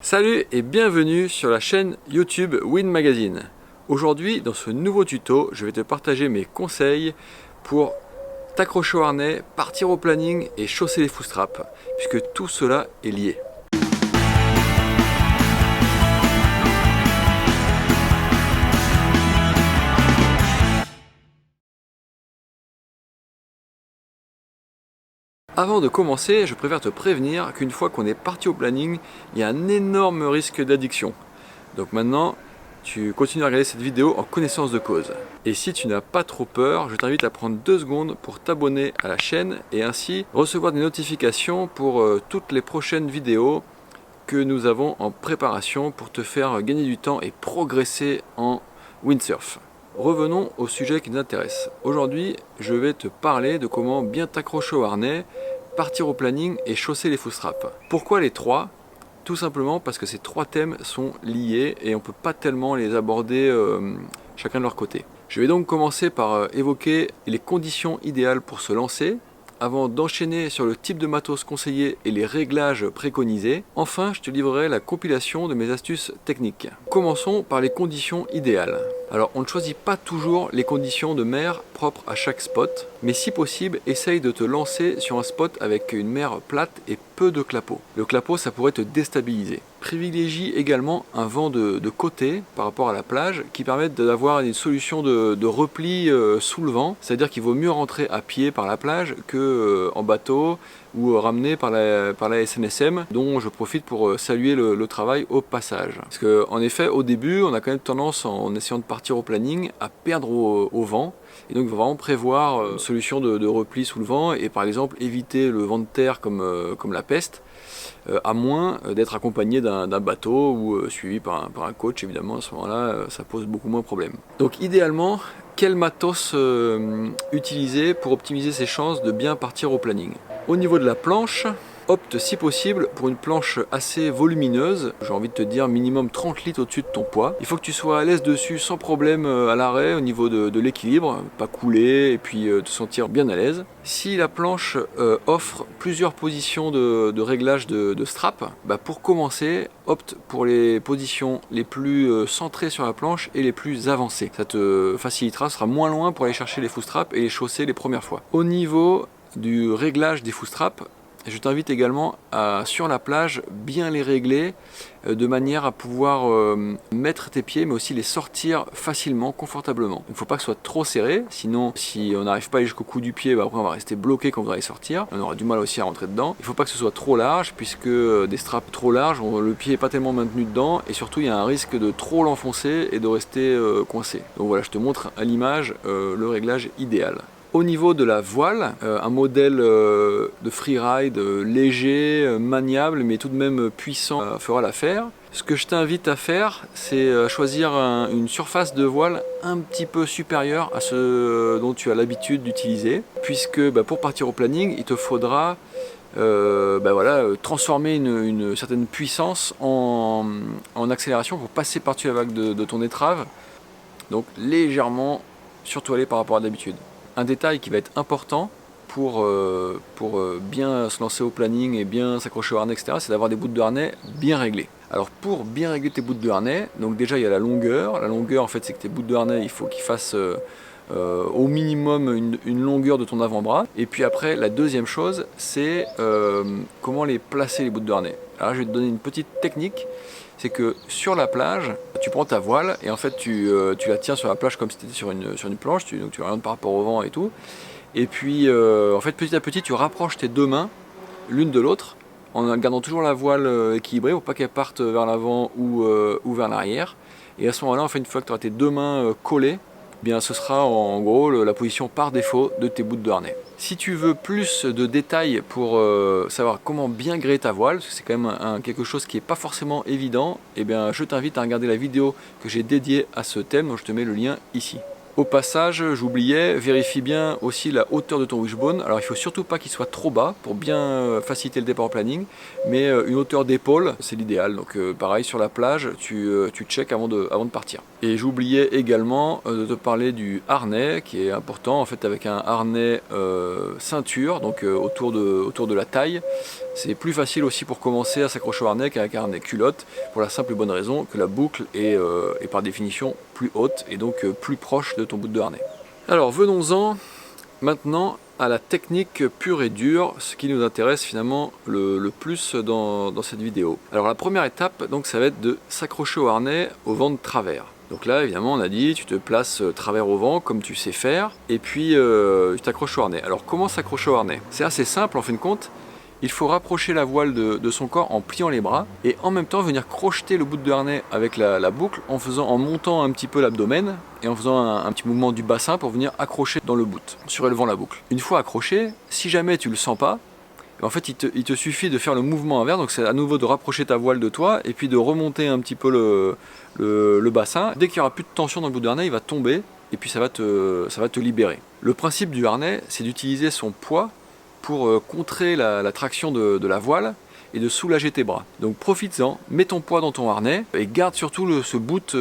Salut et bienvenue sur la chaîne YouTube Wind Magazine. Aujourd'hui, dans ce nouveau tuto, je vais te partager mes conseils pour t'accrocher au harnais, partir au planning et chausser les footstraps, puisque tout cela est lié. Avant de commencer, je préfère te prévenir qu'une fois qu'on est parti au planning, il y a un énorme risque d'addiction. Donc maintenant, tu continues à regarder cette vidéo en connaissance de cause. Et si tu n'as pas trop peur, je t'invite à prendre 2 secondes pour t'abonner à la chaîne et ainsi recevoir des notifications pour toutes les prochaines vidéos que nous avons en préparation pour te faire gagner du temps et progresser en windsurf. Revenons au sujet qui nous intéresse. Aujourd'hui, je vais te parler de comment bien t'accrocher au harnais, partir au planning et chausser les footstraps. Pourquoi les trois ? Tout simplement parce que ces 3 thèmes sont liés et on ne peut pas tellement les aborder chacun de leur côté. Je vais donc commencer par évoquer les conditions idéales pour se lancer, avant d'enchaîner sur le type de matos conseillé et les réglages préconisés. Enfin, je te livrerai la compilation de mes astuces techniques. Commençons par les conditions idéales. Alors, on ne choisit pas toujours les conditions de mer propres à chaque spot, mais si possible, essaye de te lancer sur un spot avec une mer plate et peu de clapots. Le clapot, ça pourrait te déstabiliser. Privilégie également un vent de côté par rapport à la plage qui permette d'avoir une solution de repli sous le vent, c'est-à-dire qu'il vaut mieux rentrer à pied par la plage que en bateau ou ramené par la SNSM, dont je profite pour saluer le travail au passage. Parce qu'en effet, au début, on a quand même tendance, en essayant de partir au planning, à perdre au vent. Et donc il faut vraiment prévoir une solution de repli sous le vent et par exemple éviter le vent de terre comme la peste, à moins d'être accompagné d'un bateau ou suivi par un coach. Évidemment, à ce moment-là, ça pose beaucoup moins de problèmes. Donc idéalement, quel matos utiliser pour optimiser ses chances de bien partir au planning? Au niveau de la planche, opte si possible pour une planche assez volumineuse, j'ai envie de te dire minimum 30 litres au-dessus de ton poids. Il faut que tu sois à l'aise dessus sans problème à l'arrêt au niveau de l'équilibre, pas couler et puis te sentir bien à l'aise. Si la planche offre plusieurs positions de réglage de strap, pour commencer, opte pour les positions les plus centrées sur la planche et les plus avancées. Ça te facilitera, sera moins loin pour aller chercher les footstraps et les chausser les premières fois. Au niveau du réglage des footstraps, je t'invite également à, sur la plage, bien les régler de manière à pouvoir mettre tes pieds mais aussi les sortir facilement, confortablement. Il ne faut pas que ce soit trop serré, sinon si on n'arrive pas jusqu'au cou du pied, après on va rester bloqué quand on va les sortir. On aura du mal aussi à rentrer dedans. Il ne faut pas que ce soit trop large puisque des straps trop larges, le pied n'est pas tellement maintenu dedans et surtout il y a un risque de trop l'enfoncer et de rester coincé. Donc voilà, je te montre à l'image le réglage idéal. Au niveau de la voile, un modèle de freeride léger, maniable, mais tout de même puissant fera l'affaire. Ce que je t'invite à faire, c'est choisir une surface de voile un petit peu supérieure à ce dont tu as l'habitude d'utiliser, puisque pour partir au planning, il te faudra transformer une certaine puissance en accélération pour passer par-dessus la vague de ton étrave, donc légèrement surtoilé par rapport à d'habitude. Un détail qui va être important pour bien se lancer au planning et bien s'accrocher au harnais, etc., c'est d'avoir des bouts de harnais bien réglés. Alors pour bien régler tes bouts de harnais, donc déjà il y a la longueur. La longueur, en fait, c'est que tes bouts de harnais, il faut qu'ils fassent au minimum une longueur de ton avant-bras. Et puis après, la deuxième chose, c'est comment les placer, les bouts de harnais. Alors je vais te donner une petite technique. C'est que sur la plage, tu prends ta voile et en fait tu la tiens sur la plage comme si tu étais sur une planche, donc tu orientes par rapport au vent et tout. Et puis en fait petit à petit tu rapproches tes 2 mains l'une de l'autre en gardant toujours la voile équilibrée pour pas qu'elle parte vers l'avant ou vers l'arrière. Et à ce moment-là, en fait, une fois que tu auras tes 2 mains collées, bien ce sera en gros la position par défaut de tes bouts de harnais. Si tu veux plus de détails pour savoir comment bien gréer ta voile, parce que c'est quand même quelque chose qui n'est pas forcément évident, eh bien, je t'invite à regarder la vidéo que j'ai dédiée à ce thème, donc je te mets le lien ici. Au passage, j'oubliais, vérifie bien aussi la hauteur de ton wishbone. Alors il ne faut surtout pas qu'il soit trop bas pour bien faciliter le départ au planning, mais une hauteur d'épaule, c'est l'idéal. Donc pareil, sur la plage, tu checkes avant de partir. Et j'oubliais également de te parler du harnais, qui est important, en fait, avec un harnais ceinture, donc autour de la taille. C'est plus facile aussi pour commencer à s'accrocher au harnais qu'avec un harnais culotte, pour la simple et bonne raison que la boucle est par définition plus haute et donc plus proche de ton bout de harnais. Alors venons-en maintenant à la technique pure et dure, ce qui nous intéresse finalement le plus dans cette vidéo. Alors la première étape, donc, ça va être de s'accrocher au harnais au vent de travers. Donc là, évidemment, on a dit, tu te places travers au vent, comme tu sais faire, et puis tu t'accroches au harnais. Alors comment s'accrocher au harnais? C'est assez simple en fin de compte. Il faut rapprocher la voile de son corps en pliant les bras, et en même temps venir crocheter le bout de harnais avec la boucle en montant un petit peu l'abdomen, et en faisant un petit mouvement du bassin pour venir accrocher dans le bout, surélevant la boucle. Une fois accroché, si jamais tu le sens pas, en fait, il te suffit de faire le mouvement inverse, donc c'est à nouveau de rapprocher ta voile de toi et puis de remonter un petit peu le bassin. Dès qu'il n'y aura plus de tension dans le bout de harnais, il va tomber et puis ça va te libérer. Le principe du harnais, c'est d'utiliser son poids pour contrer la traction de la voile et de soulager tes bras. Donc profites-en, mets ton poids dans ton harnais et garde surtout ce bout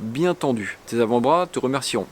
bien tendu. Tes avant-bras te remercieront.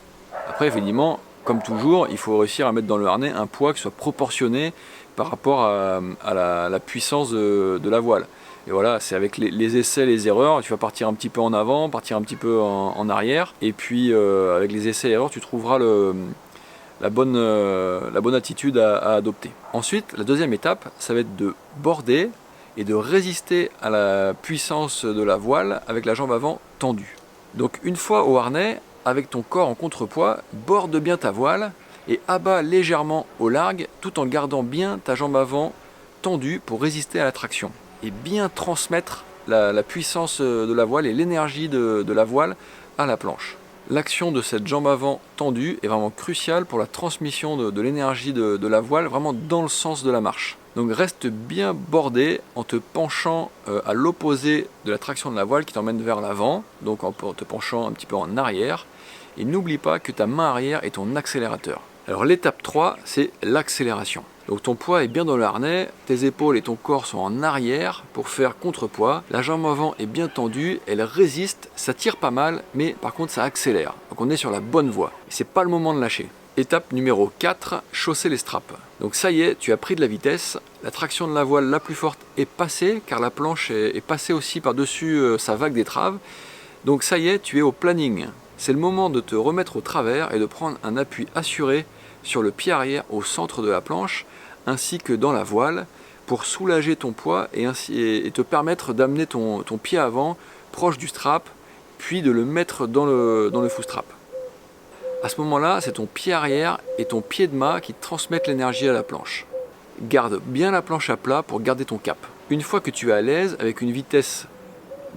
Après, évidemment, comme toujours, il faut réussir à mettre dans le harnais un poids qui soit proportionné par rapport à la puissance de la voile. Et voilà, c'est avec les essais, les erreurs, tu vas partir un petit peu en avant, partir un petit peu en arrière, et puis avec les essais et erreurs, tu trouveras la bonne attitude à adopter. Ensuite, la deuxième étape, ça va être de border et de résister à la puissance de la voile avec la jambe avant tendue. Donc une fois au harnais, avec ton corps en contrepoids, borde bien ta voile et abat légèrement au largue tout en gardant bien ta jambe avant tendue pour résister à la traction et bien transmettre la puissance de la voile et l'énergie de la voile à la planche. L'action de cette jambe avant tendue est vraiment cruciale pour la transmission de l'énergie de la voile vraiment dans le sens de la marche. Donc reste bien bordé en te penchant à l'opposé de la traction de la voile qui t'emmène vers l'avant, donc en te penchant un petit peu en arrière. Et n'oublie pas que ta main arrière est ton accélérateur. Alors l'étape 3, c'est l'accélération. Donc ton poids est bien dans le harnais, tes épaules et ton corps sont en arrière pour faire contrepoids. La jambe avant est bien tendue, elle résiste, ça tire pas mal, mais par contre ça accélère. Donc on est sur la bonne voie. C'est pas le moment de lâcher. Étape numéro 4, chausser les straps. Donc ça y est, tu as pris de la vitesse, la traction de la voile la plus forte est passée, car la planche est passée aussi par-dessus sa vague d'étrave. Donc ça y est, tu es au planning. C'est le moment de te remettre au travers et de prendre un appui assuré sur le pied arrière au centre de la planche, ainsi que dans la voile, pour soulager ton poids et te permettre d'amener ton pied avant proche du strap, puis de le mettre dans le full strap. À ce moment-là, c'est ton pied arrière et ton pied de mât qui transmettent l'énergie à la planche. Garde bien la planche à plat pour garder ton cap. Une fois que tu es à l'aise, avec une vitesse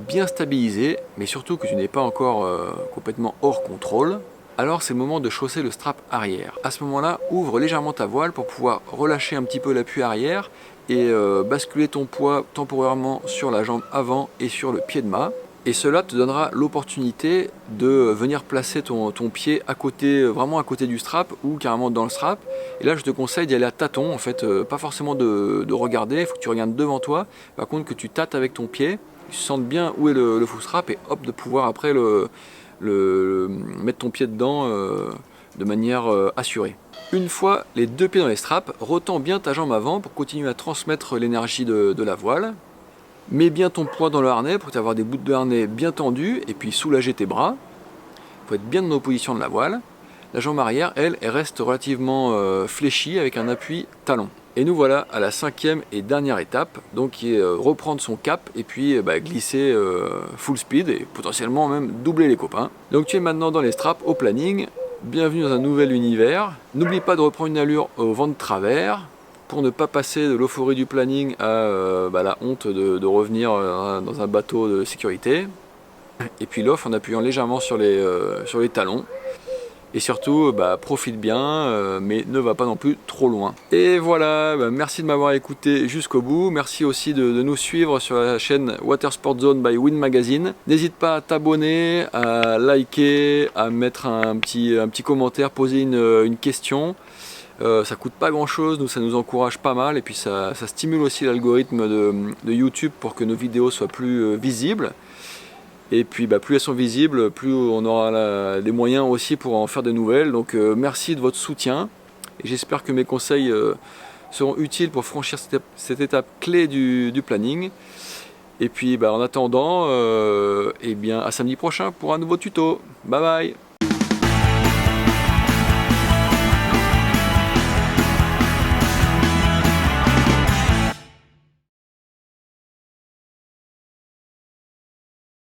bien stabilisée, mais surtout que tu n'es pas encore complètement hors contrôle, alors c'est le moment de chausser le strap arrière. À ce moment-là, ouvre légèrement ta voile pour pouvoir relâcher un petit peu l'appui arrière et basculer ton poids temporairement sur la jambe avant et sur le pied de mât. Et cela te donnera l'opportunité de venir placer ton pied à côté, vraiment à côté du strap ou carrément dans le strap. Et là, je te conseille d'y aller à tâtons, en fait, pas forcément de regarder, il faut que tu regardes devant toi. Par contre, que tu tâtes avec ton pied, tu sens bien où est le full strap et hop, de pouvoir après mettre ton pied dedans de manière assurée. Une fois les deux pieds dans les straps, retends bien ta jambe avant pour continuer à transmettre l'énergie de la voile. Mets bien ton poids dans le harnais pour avoir des bouts de harnais bien tendus et puis soulager tes bras. Il faut être bien dans l'opposition de la voile. La jambe arrière, elle reste relativement fléchie avec un appui talon. Et nous voilà à la cinquième et dernière étape, donc qui est reprendre son cap et puis glisser full speed et potentiellement même doubler les copains. Donc tu es maintenant dans les straps au planning, bienvenue dans un nouvel univers. N'oublie pas de reprendre une allure au vent de travers pour ne pas passer de l'euphorie du planning à la honte de revenir dans un bateau de sécurité. Et puis l'off en appuyant légèrement sur les talons. Et surtout, profite bien, mais ne va pas non plus trop loin. Et voilà, merci de m'avoir écouté jusqu'au bout. Merci aussi de nous suivre sur la chaîne Water Sport Zone by Wind Magazine. N'hésite pas à t'abonner, à liker, à mettre un petit commentaire, poser une question. Ça coûte pas grand chose, ça nous encourage pas mal et puis ça stimule aussi l'algorithme de YouTube pour que nos vidéos soient plus visibles. Et puis plus elles sont visibles, plus on aura des moyens aussi pour en faire de nouvelles. Donc merci de votre soutien et j'espère que mes conseils seront utiles pour franchir cette étape clé du planning. Et puis en attendant, eh bien, à samedi prochain pour un nouveau tuto. Bye bye.